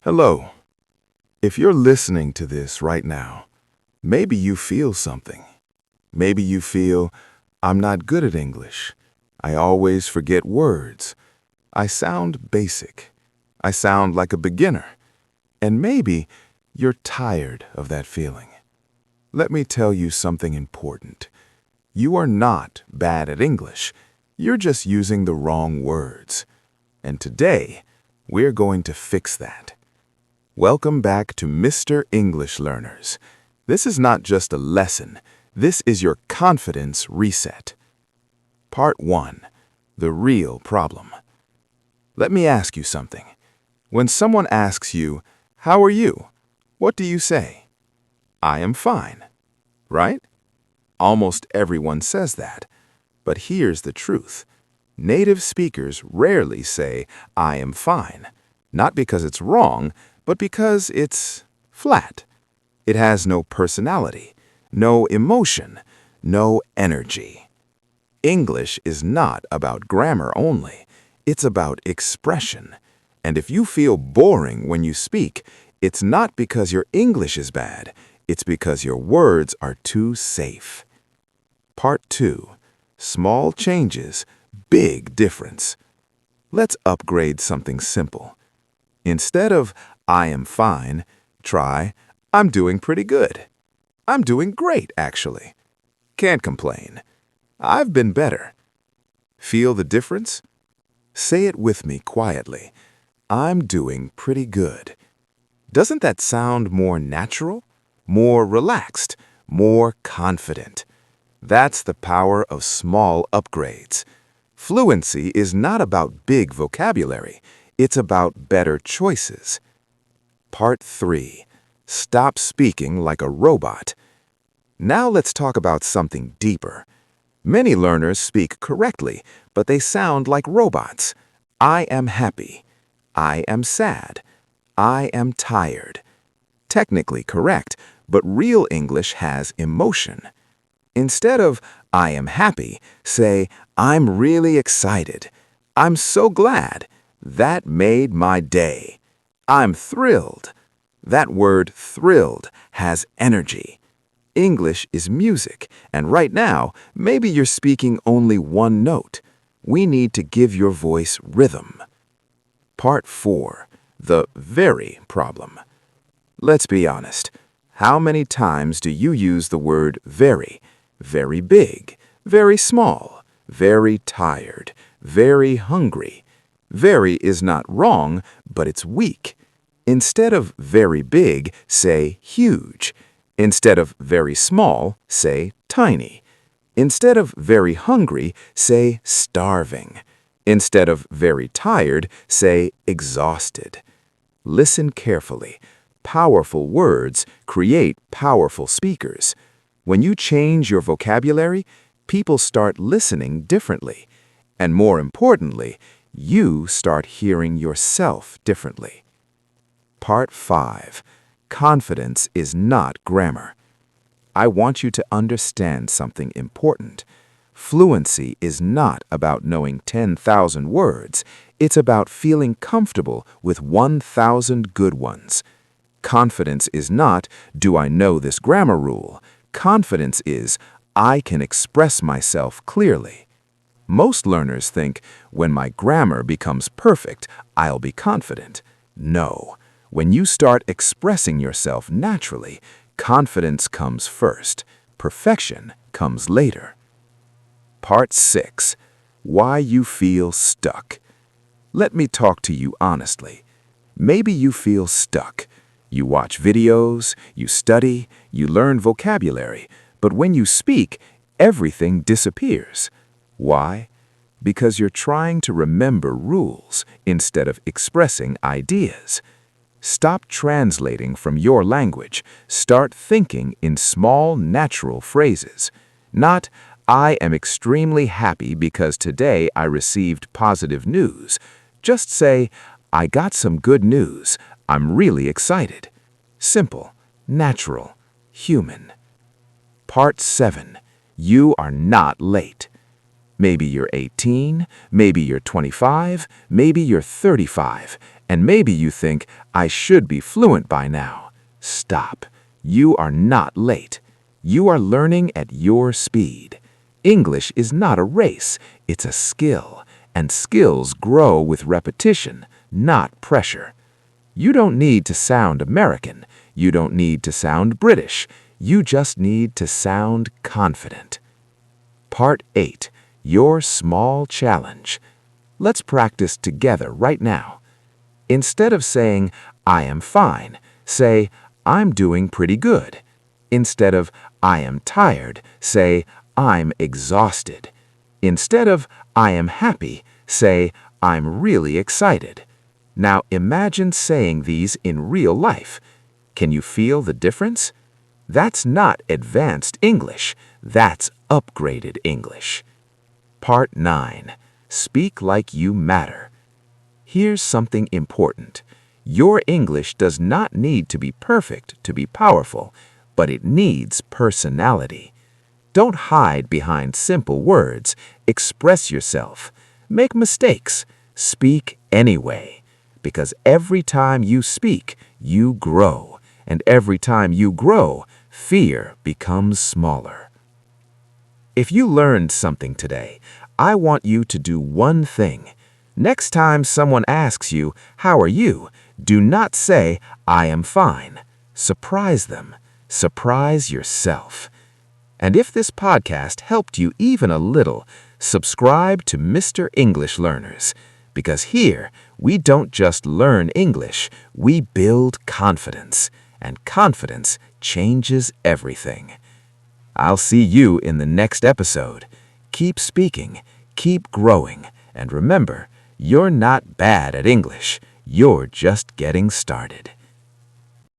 Hello. If you're listening to this right now, maybe you feel something. Maybe you feel, I'm not good at English. I always forget words. I sound basic. I sound like a beginner. And maybe you're tired of that feeling. Let me tell you something important. You are not bad at English. You're just using the wrong words. And today, we're going to fix that. Welcome back to Mr. English Learners. This is not just a lesson. This is your confidence reset. Part 1. The real problem. Let me ask you something. When someone asks you, "How are you?" what do you say? "I am fine." Right? Almost everyone says that. But here's the truth. Native speakers rarely say, "I am fine." Not because it's wrong, but because it's flat. It has no personality, no emotion, no energy. English is not about grammar only. It's about expression. And if you feel boring when you speak, it's not because your English is bad. It's because your words are too safe. Part 2. Small changes, big difference. Let's upgrade something simple. Instead of "I am fine," try "I'm doing pretty good." "I'm doing great, actually." "Can't complain." "I've been better." Feel the difference? Say it with me quietly. "I'm doing pretty good." Doesn't that sound more natural, more relaxed, more confident? That's the power of small upgrades. Fluency is not about big vocabulary. It's about better choices. Part 3. Stop speaking like a robot. Now let's talk about something deeper. Many learners speak correctly, but they sound like robots. I am happy. I am sad. I am tired. Technically correct, but real English has emotion. Instead of "I am happy," say "I'm really excited." "I'm so glad." "That made my day." "I'm thrilled." That word "thrilled" has energy. English is music, and right now, maybe you're speaking only one note. We need to give your voice rhythm. Part 4. The very problem. Let's be honest. How many times do you use the word very? Very big, very small, very tired, very hungry. Very is not wrong, but it's weak. Instead of very big, say huge. Instead of very small, say tiny. Instead of very hungry, say starving. Instead of very tired, say exhausted. Listen carefully. Powerful words create powerful speakers. When you change your vocabulary, people start listening differently. And more importantly, you start hearing yourself differently. Part 5. Confidence is not grammar. I want you to understand something important. Fluency is not about knowing 10,000 words. It's about feeling comfortable with 1,000 good ones. Confidence is not, "Do I know this grammar rule?" Confidence is, "I can express myself clearly." Most learners think, when my grammar becomes perfect, I'll be confident. No. When you start expressing yourself naturally, confidence comes first. Perfection comes later. Part 6. Why you feel stuck. Let me talk to you honestly. Maybe you feel stuck. You watch videos, you study, you learn vocabulary, but when you speak, everything disappears. Why? Because you're trying to remember rules instead of expressing ideas. Stop translating from your language. Start thinking in small, natural phrases. Not, "I am extremely happy because today I received positive news." Just say, "I got some good news. I'm really excited." Simple, natural, human. Part 7. You are not late. Maybe you're 18, maybe you're 25, maybe you're 35, And maybe you think, I should be fluent by now. Stop. You are not late. You are learning at your speed. English is not a race, it's a skill, and skills grow with repetition, not pressure. You don't need to sound American. You don't need to sound British. You just need to sound confident. Part 8. Your Small Challenge. Let's practice together right now. Instead of saying, I am fine, say, I'm doing pretty good. Instead of, I am tired, say, I'm exhausted. Instead of, I am happy, say, I'm really excited. Now imagine saying these in real life. Can you feel the difference? That's not advanced English. That's upgraded English. Part 9. Speak like you matter. Here's something important. Your English does not need to be perfect to be powerful, but it needs personality. Don't hide behind simple words. Express yourself. Make mistakes. Speak anyway. Because every time you speak, you grow. And every time you grow, fear becomes smaller. If you learned something today, I want you to do one thing. Next time someone asks you, how are you? Do not say, I am fine. Surprise them. Surprise yourself. And if this podcast helped you even a little, subscribe to Mr. English Learners. Because here, we don't just learn English, we build confidence. And confidence changes everything. I'll see you in the next episode. Keep speaking, keep growing, and remember, you're not bad at English. You're just getting started.